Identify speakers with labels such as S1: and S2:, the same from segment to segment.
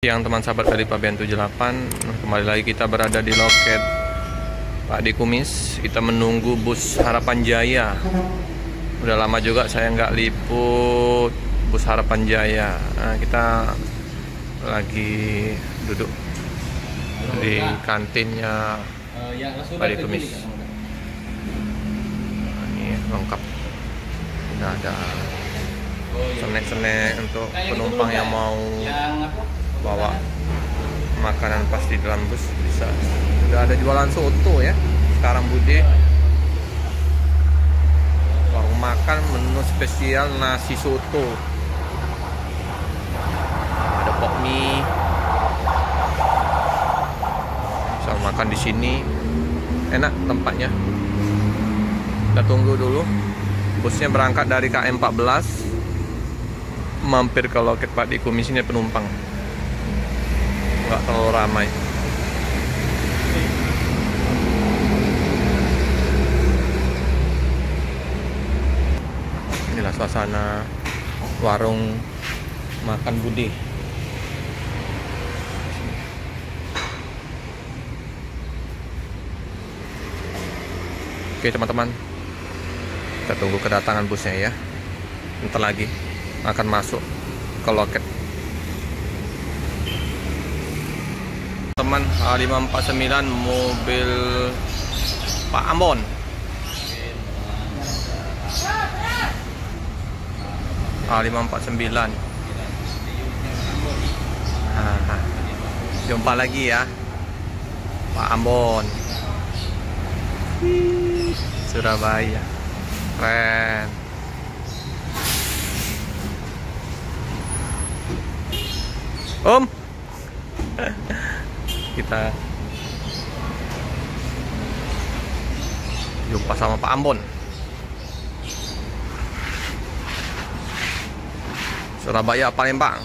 S1: Yang teman sahabat dari Pabean 78, kembali lagi kita berada di loket Pak Di Kumis. Kita menunggu bus Harapan Jaya. Udah lama juga saya nggak liput bus Harapan Jaya. Nah, kita lagi duduk di kantinnya Pak Di Kumis. Nah, ini lengkap. Udah ada snack-snack untuk penumpang yang mau bawa makanan pas di dalam bus bisa. Udah ada jualan soto ya sekarang Bude. Warung makan menu spesial nasi soto. Ada pok mie. Bisa makan di sini. Enak tempatnya. Kita tunggu dulu. Busnya berangkat dari KM 14. Mampir ke loket Pak Di Kumis, ini penumpang. Nggak terlalu ramai. Inilah suasana warung makan Bude. Oke teman-teman, kita tunggu kedatangan busnya ya. Bentar lagi akan masuk ke loket. Teman, A549 mobil Pak Ambon. A549. Nah, jumpa lagi ya Pak Ambon, Surabaya. Keren. Om, kita jumpa sama Pak Ambon. Surabaya, Palembang.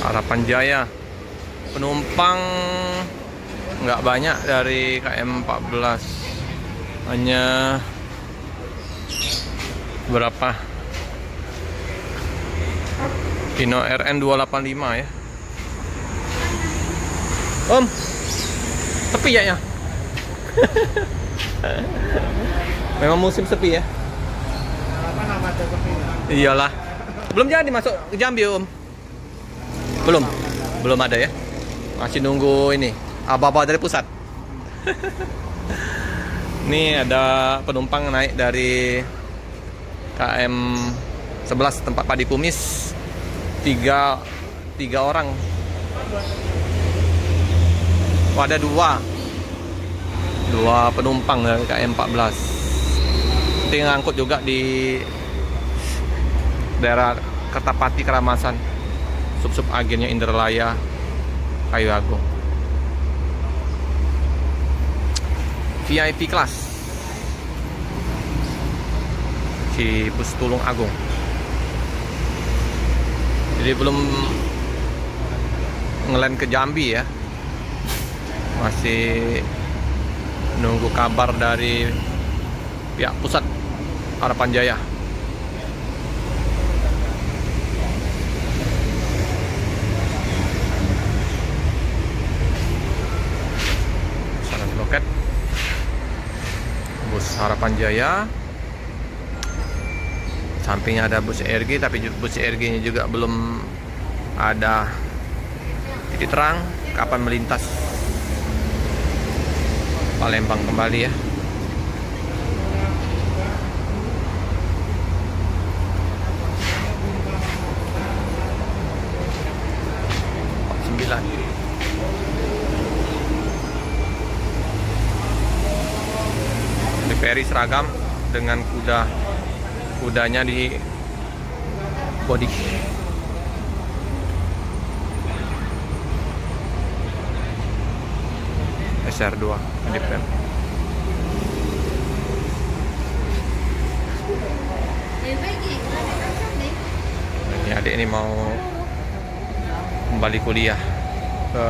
S1: Harapan Jaya. Penumpang nggak banyak dari KM 14. Hanya berapa? Hino RN 285 ya. Om, sepi ya? Memang musim sepi ya. Iyalah. Belum jadi masuk ke Jambi Om. Belum ada ya. Masih nunggu ini apa-apa dari pusat. Ini ada penumpang naik dari KM 11 tempat Pak Di Kumis. Tiga orang. Oh, ada dua penumpang dari KM 14. Nanti ngangkut juga di daerah Kertapati, Keramasan. Sub agennya Indralaya, Kayu Agung. VIP kelas si bus Tulung Agung. Jadi belum ngeland ke Jambi ya. Masih nunggu kabar dari pihak pusat Harapan Jaya. Sana di loket bus Harapan Jaya. Sampingnya ada bus ERG, tapi bus ERG-nya juga belum ada titik terang kapan melintas Palembang kembali ya. Di ferry seragam dengan kudanya di body. SR2 independen. Ini adik ini mau kembali kuliah ke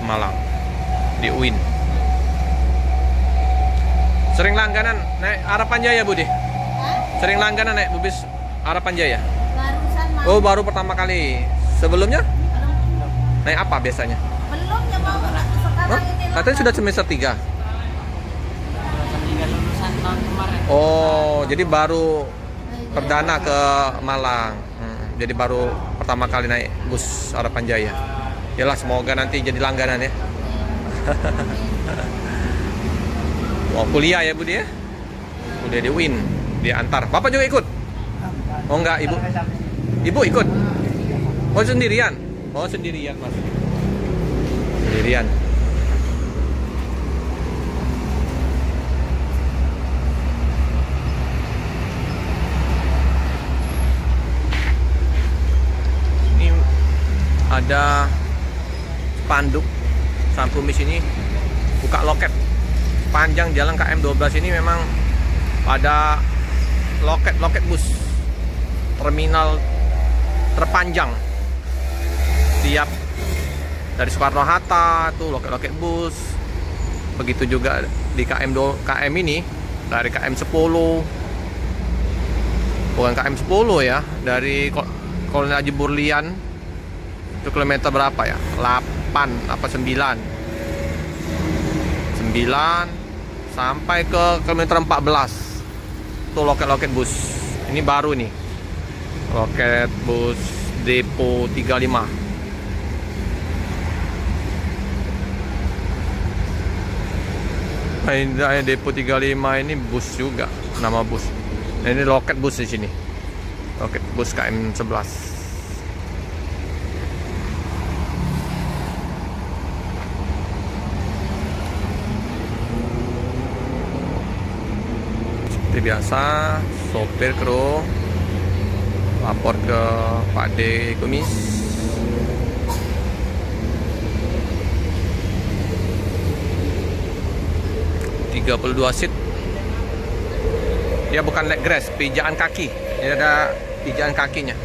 S1: Malang di UIN. Sering langganan naik Harapan Jaya, Budi? Sering langganan naik bis Harapan Jaya?
S2: Barusan mau.
S1: Oh, baru pertama kali. Sebelumnya? Naik apa biasanya?
S2: Belum ya mau sekarang ini.
S1: Katanya sudah semester 3.
S3: Lulusan tahun kemarin.
S1: Oh, jadi baru perdana ke Malang. Jadi baru pertama kali naik bus Harapan Jaya. Yalah, semoga nanti jadi langganan ya. Mau kuliah ya, Budi ya? Kuliah di UIN, dia antar. Bapak juga ikut? Oh enggak, Ibu? Ibu ikut? Oh sendirian? Oh sendirian, Mas. Sendirian. Ini ada spanduk Samkumis ini buka loket. Panjang jalan KM 12 ini memang pada loket bus terminal terpanjang. Tiap dari Soekarno Hatta tuh loket bus. Begitu juga di KM ini dari KM 10. Bukan KM 10 ya, dari Kolonel Haji Burlian itu kilometer berapa ya? 8 apa 9 sampai ke kilometer 14 tuh loket bus. Ini baru nih loket bus Depo 35. Nah, ini Depo 35 ini bus juga, nama bus. Nah, ini loket bus di sini, loket bus KM 11. Seperti biasa, sopir kru lapor ke Pak D Kumis. ...32 seat. Dia bukan leg rest, pijaan kaki. Ini ada pijaan kakinya.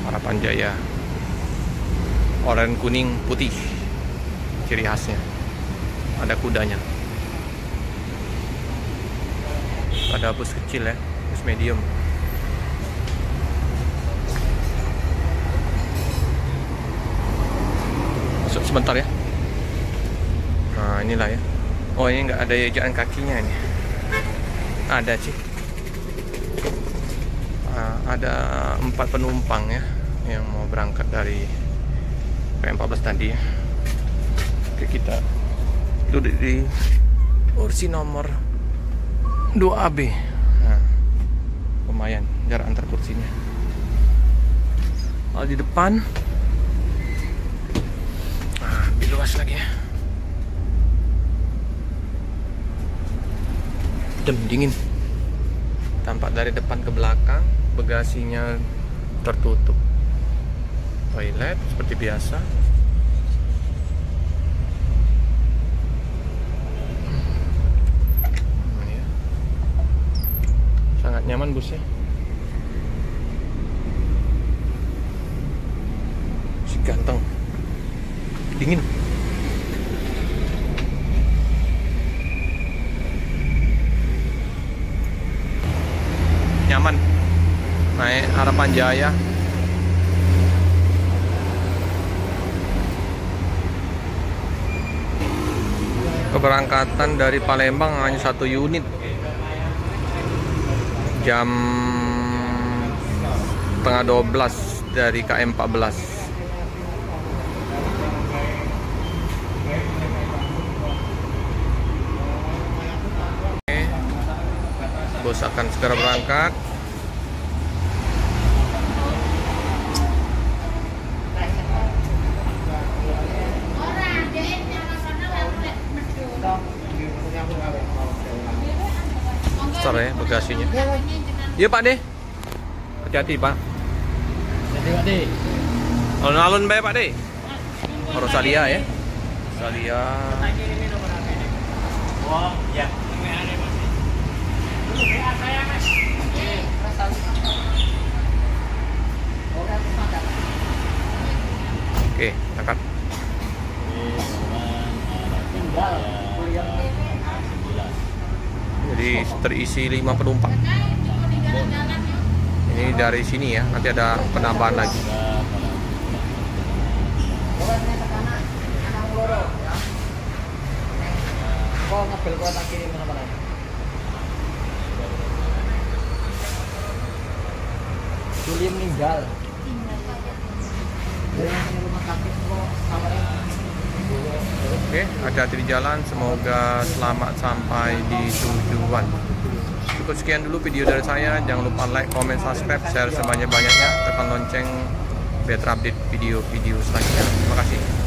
S1: Harapan Jaya, oranye kuning putih, ciri khasnya. Ada kudanya. Ada bus kecil ya, bus medium. Masuk sebentar ya. Nah inilah ya. Oh ini nggak ada ejaan kakinya ini. Ada sih. Nah, ada 4 penumpang ya yang mau berangkat dari PM14 tadi ya. Oke, kita duduk di kursi nomor 2AB. Nah, lumayan jarak antar kursinya. Kalau di depan lebih luas lagi ya. Dingin. Tampak dari depan ke belakang, bagasinya tertutup. Toilet seperti biasa. Sangat nyaman busnya. Si ganteng. Dingin. Nyaman. Naik Harapan Jaya. Keberangkatan dari Palembang hanya 1 unit. Jam setengah 12 dari KM 14. Oke. Bus akan segera berangkat. Besar ya bagasinya. Iya Pak De. Hati-hati Pak.
S3: Jadi Pak De.
S1: Alun-alun bae Pak De. Rosalia ya. Rosalia.
S3: Oh, ya.
S1: Oke, angkat. Jadi terisi 5 penumpang. Ini dari sini ya, nanti ada penambahan lagi.
S3: Kok ngebel kok tak kirim mana-mana? Juli meninggal. Rumah sakit kok kamarnya.
S1: Oke, hati-hati di jalan, semoga selamat sampai di tujuan. Cukup sekian dulu video dari saya. Jangan lupa like, comment, subscribe, share sebanyak-banyaknya. Tekan lonceng biar terupdate video-video selanjutnya. Terima kasih.